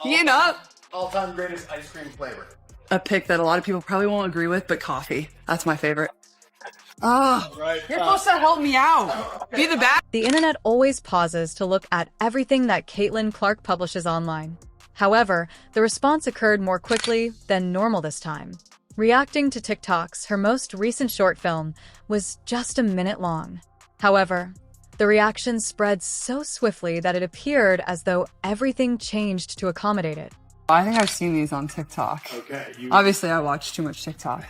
You know, All-time greatest ice cream flavor. a pick that a lot of people probably won't agree with, but coffee. That's my favorite. Oh, Right. you're supposed to help me out. Be the bad. The internet always pauses to look at everything that Caitlin Clark publishes online. However, the response occurred more quickly than normal this time. Reacting to TikToks, her most recent short film was just a minute long. However, the reaction spread so swiftly that it appeared as though everything changed to accommodate it. I think I've seen these on TikTok. Okay. Obviously, I watch too much TikTok.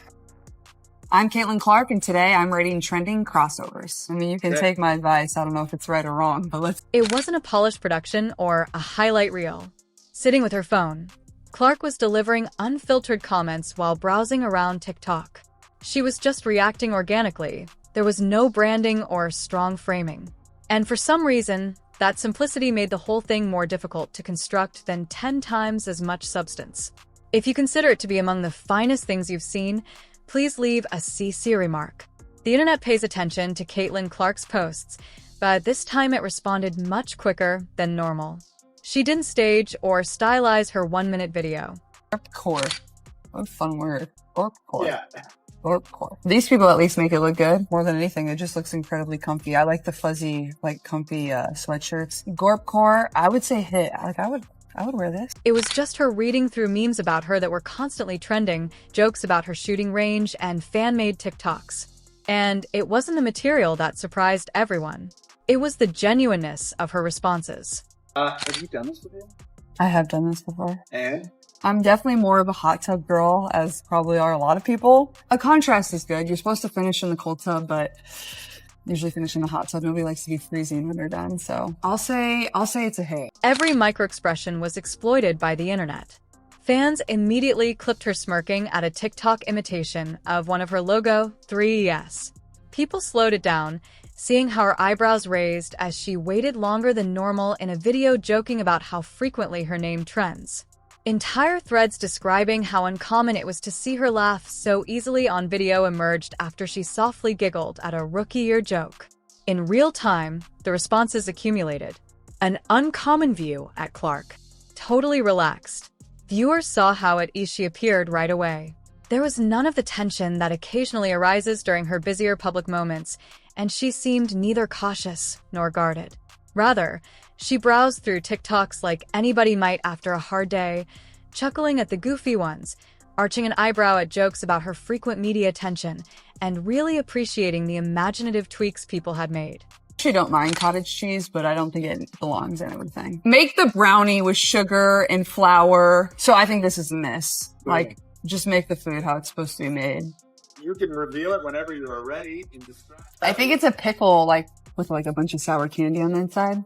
I'm Caitlin Clark, and today I'm rating trending crossovers. I mean, you can take my advice. I don't know if it's right or wrong, but let's... It wasn't a polished production or a highlight reel. Sitting with her phone, Clark was delivering unfiltered comments while browsing around TikTok. She was just reacting organically. There was no branding or strong framing. And for some reason, that simplicity made the whole thing more difficult to construct than 10 times as much substance. If you consider it to be among the finest things you've seen, please leave a CC remark. The internet pays attention to Caitlin Clark's posts, but this time it responded much quicker than normal. She didn't stage or stylize her 1-minute video. Gorpcore. What a fun word. Gorpcore. Yeah. Gorpcore. These people at least make it look good. More than anything, it just looks incredibly comfy. I like the fuzzy, like, comfy sweatshirts. Gorpcore, I would say hit. Like, I would wear this. It was just her reading through memes about her that were constantly trending, jokes about her shooting range, and fan-made TikToks. And it wasn't the material that surprised everyone. It was the genuineness of her responses. Have you done this before? I have done this before. And? I'm definitely more of a hot tub girl, as probably are a lot of people. A contrast is good. You're supposed to finish in the cold tub, but usually finish in the hot tub. Nobody likes to be freezing when they're done. So I'll say it's a hit. Every microexpression was exploited by the internet. Fans immediately clipped her smirking at a TikTok imitation of one of her logo 3ES. People slowed it down, seeing how her eyebrows raised as she waited longer than normal in a video joking about how frequently her name trends. Entire threads describing how uncommon it was to see her laugh so easily on video emerged after she softly giggled at a rookie-year joke. In real time, the responses accumulated. An uncommon view at Clark. Totally relaxed. Viewers saw how at ease she appeared right away. There was none of the tension that occasionally arises during her busier public moments, and she seemed neither cautious nor guarded. Rather, she browsed through TikToks like anybody might after a hard day, chuckling at the goofy ones, arching an eyebrow at jokes about her frequent media attention, and really appreciating the imaginative tweaks people had made. I actually don't mind cottage cheese, but I don't think it belongs in everything. Make the brownie with sugar and flour. So I think this is a miss. Like, just make the food how it's supposed to be made. You can reveal it whenever you are ready and describe. I think it's a pickle, like, with like a bunch of sour candy on the inside.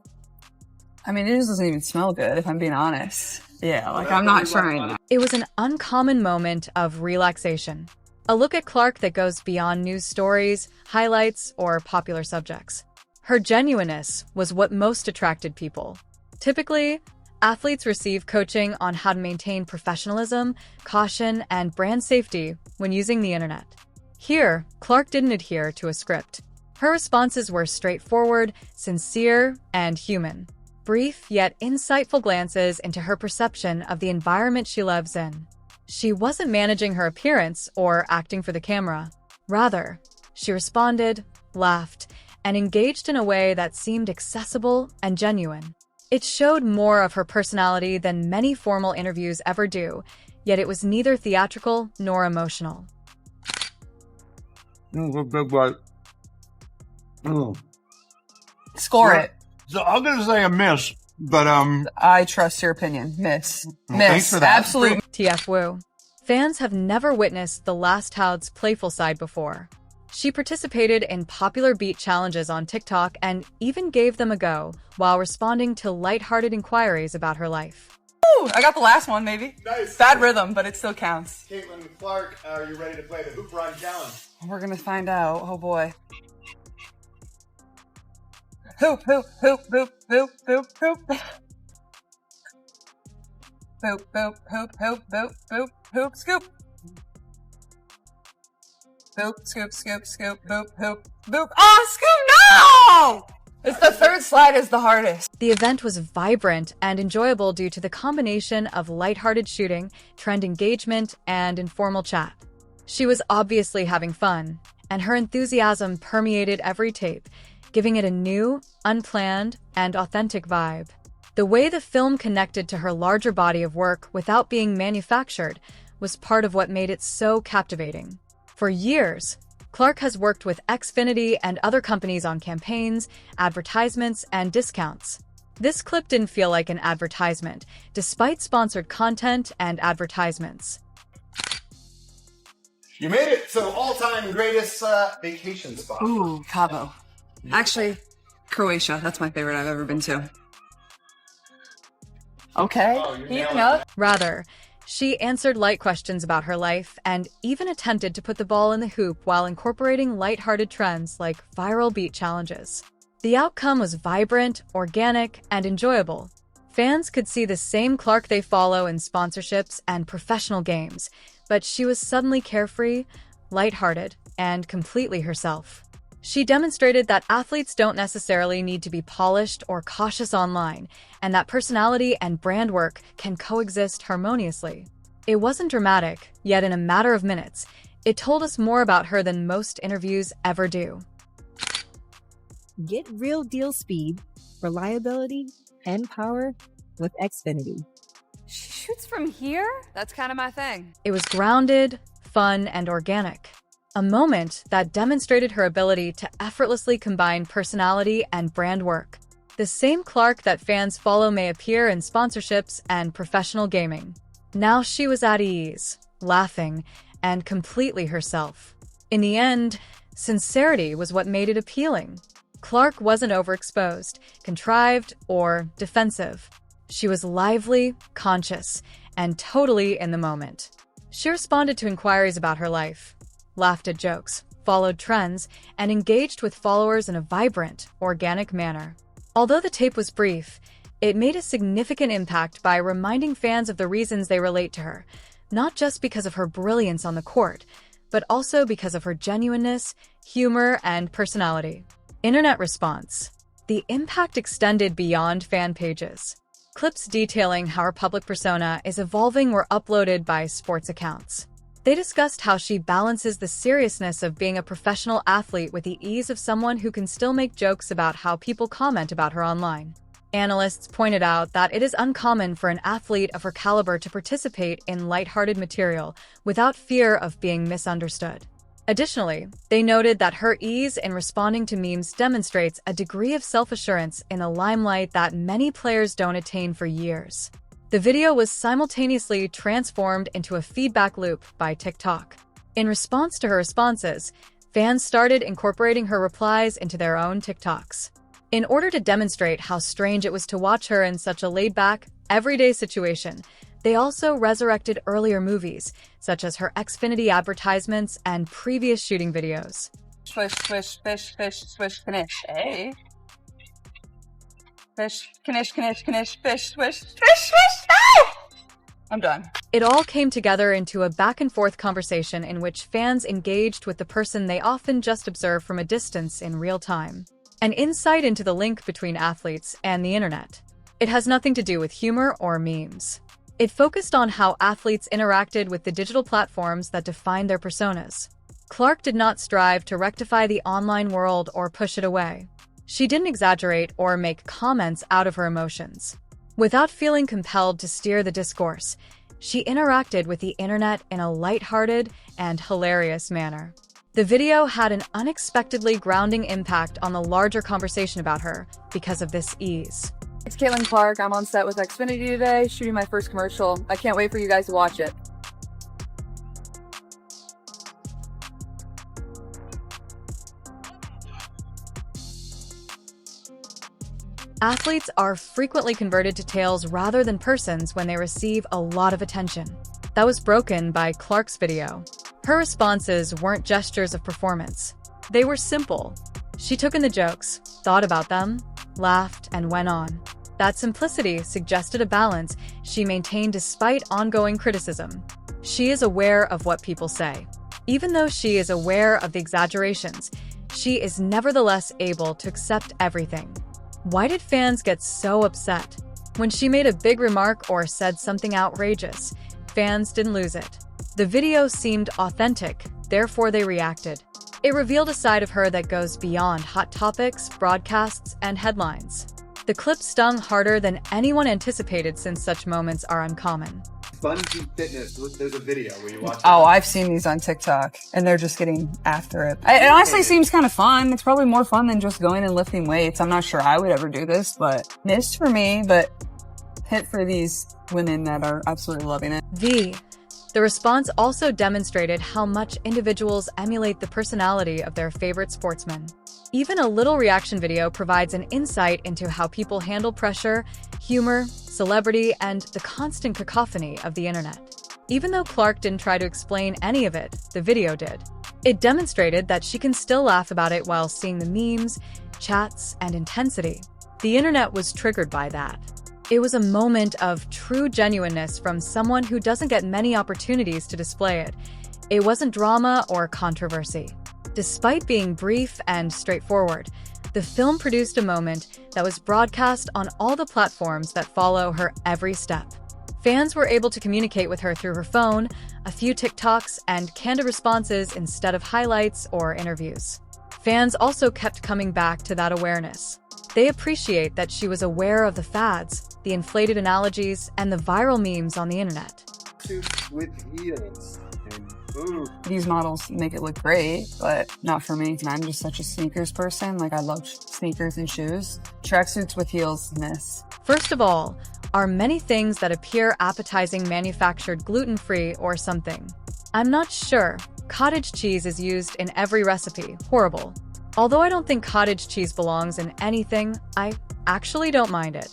I mean, it just doesn't even smell good, if I'm being honest. Yeah, like, I'm not trying that. It was an uncommon moment of relaxation. A look at Clark that goes beyond news stories, highlights, or popular subjects. Her genuineness was what most attracted people. Typically, athletes receive coaching on how to maintain professionalism, caution, and brand safety when using the internet. Here, Clark didn't adhere to a script. Her responses were straightforward, sincere, and human. Brief yet insightful glances into her perception of the environment she lives in. She wasn't managing her appearance or acting for the camera. Rather, she responded, laughed, and engaged in a way that seemed accessible and genuine. It showed more of her personality than many formal interviews ever do, yet it was neither theatrical nor emotional. Score it. So I'm gonna say a miss, but I trust your opinion. Miss. Well, Miss. thanks for that. Absolute. TF Woo. Fans have never witnessed the Last Hound's playful side before. She participated in popular beat challenges on TikTok and even gave them a go while responding to lighthearted inquiries about her life. Ooh, I got the last one, maybe. Nice. Bad rhythm, but it still counts. Caitlin Clark, are you ready to play the Hoop Run Challenge? We're gonna find out. Oh boy. Hoop, hoop, hoop, hoop, hoop, hoop, hoop. Hoop, hoop, hoop, hoop, hoop, hoop, hoop, scoop. Hoop, scoop, scoop, scoop, hoop, hoop, hoop. Ah, scoop, no! It's the third slide is the hardest. The event was vibrant and enjoyable due to the combination of lighthearted shooting, trend engagement, and informal chat. She was obviously having fun, and her enthusiasm permeated every tape, giving it a new, unplanned, and authentic vibe. The way the film connected to her larger body of work without being manufactured was part of what made it so captivating. For years, Clark has worked with Xfinity and other companies on campaigns, advertisements, and discounts. This clip didn't feel like an advertisement, despite sponsored content and advertisements. You made it! So, all-time greatest vacation spot. Ooh, Cabo. Actually, Croatia. That's my favorite I've ever been to. Okay. Keeping up. Rather, she answered light questions about her life and even attempted to put the ball in the hoop while incorporating lighthearted trends like viral beat challenges. The outcome was vibrant, organic, and enjoyable. Fans could see the same Clark they follow in sponsorships and professional games, but she was suddenly carefree, lighthearted, and completely herself. She demonstrated that athletes don't necessarily need to be polished or cautious online, and that personality and brand work can coexist harmoniously. It wasn't dramatic, yet in a matter of minutes, it told us more about her than most interviews ever do. Get real deal speed, reliability, and power with Xfinity. She shoots from here? That's kind of my thing. It was grounded, fun, and organic. A moment that demonstrated her ability to effortlessly combine personality and brand work. The same Clark that fans follow may appear in sponsorships and professional gaming. Now she was at ease, laughing, and completely herself. In the end, sincerity was what made it appealing. Clark wasn't overexposed, contrived, or defensive. She was lively, conscious, and totally in the moment. She responded to inquiries about her life, laughed at jokes, followed trends, and engaged with followers in a vibrant, organic manner. Although the tape was brief, it made a significant impact by reminding fans of the reasons they relate to her, not just because of her brilliance on the court, but also because of her genuineness, humor, and personality. Internet response. The impact extended beyond fan pages. Clips detailing how her public persona is evolving were uploaded by sports accounts. They discussed how she balances the seriousness of being a professional athlete with the ease of someone who can still make jokes about how people comment about her online. Analysts pointed out that it is uncommon for an athlete of her caliber to participate in lighthearted material without fear of being misunderstood. Additionally, they noted that her ease in responding to memes demonstrates a degree of self-assurance in the limelight that many players don't attain for years. The video was simultaneously transformed into a feedback loop by TikTok. In response to her responses, fans started incorporating her replies into their own TikToks. In order to demonstrate how strange it was to watch her in such a laid-back, everyday situation, they also resurrected earlier movies, such as her Xfinity advertisements and previous shooting videos. Swish, swish, fish, fish, swish, finish. Hey. Fish, knish, knish, knish, fish, swish, fish, swish. Ah! I'm done. It all came together into a back-and-forth conversation in which fans engaged with the person they often just observe from a distance in real time. An insight into the link between athletes and the internet. It has nothing to do with humor or memes. It focused on how athletes interacted with the digital platforms that define their personas. Clark did not strive to rectify the online world or push it away. She didn't exaggerate or make comments out of her emotions. Without feeling compelled to steer the discourse, she interacted with the internet in a lighthearted and hilarious manner. The video had an unexpectedly grounding impact on the larger conversation about her because of this ease. It's Caitlin Clark. I'm on set with Xfinity today, shooting my first commercial. I can't wait for you guys to watch it. Athletes are frequently converted to tales rather than persons when they receive a lot of attention. That was broken by Clark's video. Her responses weren't gestures of performance. They were simple. She took in the jokes, thought about them, laughed, and went on. That simplicity suggested a balance she maintained despite ongoing criticism. She is aware of what people say. Even though she is aware of the exaggerations, she is nevertheless able to accept everything. Why did fans get so upset? When she made a big remark or said something outrageous, fans didn't lose it. The video seemed authentic, therefore they reacted. It revealed a side of her that goes beyond hot topics, broadcasts, and headlines. The clip stung harder than anyone anticipated since such moments are uncommon. Bungee fitness. There's a video where you watch. Oh, I've seen these on TikTok, and they're just getting after it. It honestly seems kind of fun. It's probably more fun than just going and lifting weights. I'm not sure I would ever do this, but missed for me, but hit for these women that are absolutely loving it. The response also demonstrated how much individuals emulate the personality of their favorite sportsman. Even a little reaction video provides an insight into how people handle pressure, humor, celebrity, and the constant cacophony of the internet. Even though Clark didn't try to explain any of it, the video did. It demonstrated that she can still laugh about it while seeing the memes, chats, and intensity. The internet was triggered by that. It was a moment of true genuineness from someone who doesn't get many opportunities to display it. It wasn't drama or controversy. Despite being brief and straightforward, the film produced a moment that was broadcast on all the platforms that follow her every step. Fans were able to communicate with her through her phone, a few TikToks, and candid responses instead of highlights or interviews. Fans also kept coming back to that awareness. They appreciate that she was aware of the fads, the inflated analogies, and the viral memes on the internet. Suits with heels. These models make it look great, but not for me. I'm just such a sneakers person. Like, I love sneakers and shoes. Tracksuits with heels, miss. First of all, are many things that appear appetizing manufactured gluten-free or something? I'm not sure. Cottage cheese is used in every recipe. Horrible. Although I don't think cottage cheese belongs in anything, I actually don't mind it.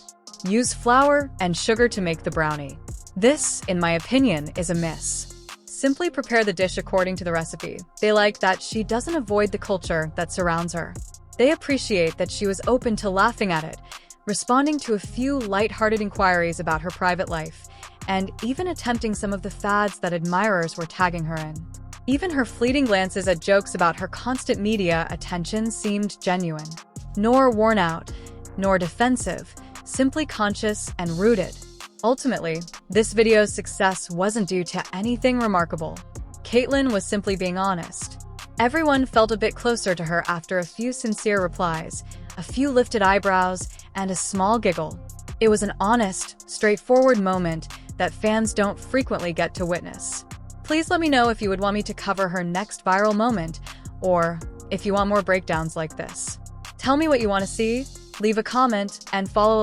Use flour and sugar to make the brownie. This, in my opinion, is a miss. Simply prepare the dish according to the recipe. They like that she doesn't avoid the culture that surrounds her. They appreciate that she was open to laughing at it, responding to a few lighthearted inquiries about her private life, and even attempting some of the fads that admirers were tagging her in. Even her fleeting glances at jokes about her constant media attention seemed genuine. Nor worn out, nor defensive, simply conscious and rooted. Ultimately, this video's success wasn't due to anything remarkable. Caitlyn was simply being honest. Everyone felt a bit closer to her after a few sincere replies, a few lifted eyebrows, and a small giggle. It was an honest, straightforward moment that fans don't frequently get to witness. Please let me know if you would want me to cover her next viral moment, or if you want more breakdowns like this. Tell me what you want to see, leave a comment, and follow